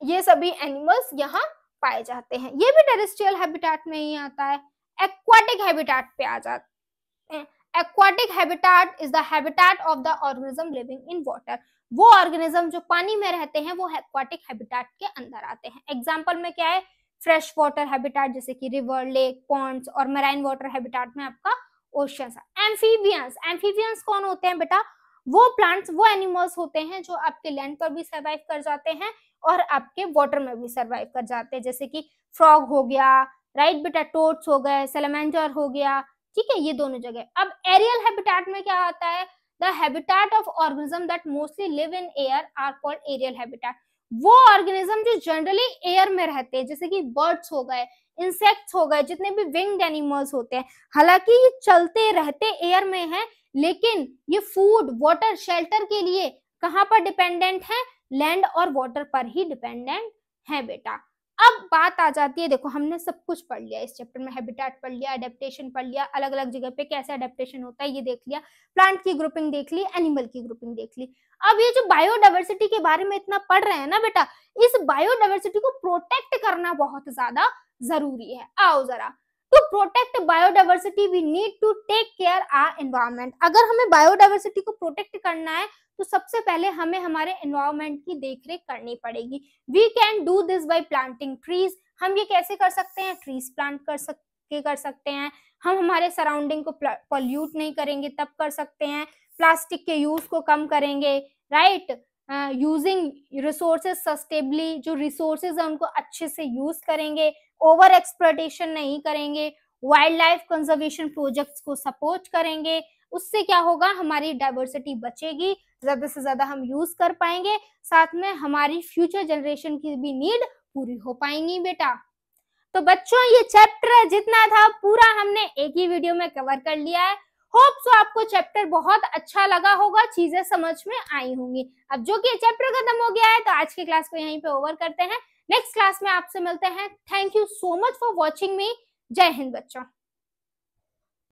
[SPEAKER 1] ये सभी एनिमल्स यहाँ पाए जाते हैं। ये भी टेरेस्ट्रियल हैबिटेट में ही आता है। एक्वाटिक हैबिटेट पे आ जाते हैं। Aquatic habitat is the habitat of the organism living in water. वो ऑर्गेनिज्म जो पानी में रहते हैं वो एक्वाटिक हैबिटेट के अंदर आते हैं। एग्जांपल में क्या है? फ्रेश वाटर हैबिटेट जैसे कि रिवर, लेक, पॉन्ड्स, और मैराइन वाटर हैबिटेट में आपका ओशियंस है। एम्फीबियंस, एम्फीबियंस कौन होते हैं बेटा? वो प्लांट्स, वो एनिमल्स होते हैं जो आपके लैंड पर भी सर्वाइव कर जाते हैं और आपके वाटर में भी सर्वाइव कर जाते हैं, जैसे कि फ्रॉग हो गया, राइट बेटा, टोड्स हो गए, सैलमेंडर हो गया, ठीक है, ये दोनों जगह। अब एरियल हैबिटेट में क्या आता है? The habitat of organism that mostly live in air are called aerial habitat. वो ऑर्गेनिज्म जो जनरली एयर में रहते हैं, जैसे कि बर्ड्स हो गए, इंसेक्ट्स हो गए, जितने भी विंग्ड एनिमल्स होते हैं, हालांकि ये चलते रहते एयर में हैं, लेकिन ये फूड, वाटर, शेल्टर के लिए कहाँ पर डिपेंडेंट है? लैंड और वाटर पर ही डिपेंडेंट है बेटा। अब बात आ जाती है, देखो हमने सब कुछ पढ़ लिया इस चैप्टर में, हैबिटेट पढ़ लिया, अडेप्टेशन पढ़ लिया, अलग अलग जगह पे कैसे अडेप्टेशन होता है ये देख लिया, प्लांट की ग्रुपिंग देख ली, एनिमल की ग्रुपिंग देख ली। अब ये जो बायोडाइवर्सिटी के बारे में इतना पढ़ रहे हैं ना बेटा, इस बायोडाइवर्सिटी को प्रोटेक्ट करना बहुत ज्यादा जरूरी है। आओ जरा, to protect biodiversity we need to take care our environment. अगर हमें बायोडाइवर्सिटी को प्रोटेक्ट करना है तो सबसे पहले हमें हमारे एनवायरमेंट की देखरेख करनी पड़ेगी। We can do this by planting trees. हम ये कैसे कर सकते हैं? ट्रीज प्लांट कर सकते हैं। हम हमारे सराउंडिंग को पॉल्यूट नहीं करेंगे तब कर सकते हैं। प्लास्टिक के यूज को कम करेंगे, राइट, यूजिंग रिसोर्सेज सस्टेबली, जो रिसोर्सेज है उनको अच्छे से यूज करेंगे, ओवर एक्सप्लॉयटेशन नहीं करेंगे, वाइल्ड लाइफ कंजर्वेशन प्रोजेक्ट्स को सपोर्ट करेंगे। उससे क्या होगा? हमारी डाइवर्सिटी बचेगी, ज्यादा से ज्यादा हम यूज कर पाएंगे, साथ में हमारी फ्यूचर जनरेशन की भी नीड पूरी हो पाएंगी बेटा। तो बच्चों ये चैप्टर जितना था पूरा हमने एक ही वीडियो में कवर कर लिया है। होप सो आपको चैप्टर बहुत अच्छा लगा होगा, चीजें समझ में आई होंगी। अब जो कि चैप्टर खत्म हो गया है तो आज की क्लास को यहीं पे ओवर करते हैं। नेक्स्ट क्लास में आपसे मिलते हैं। Thank you so much for watching मी। जय हिंद बच्चों।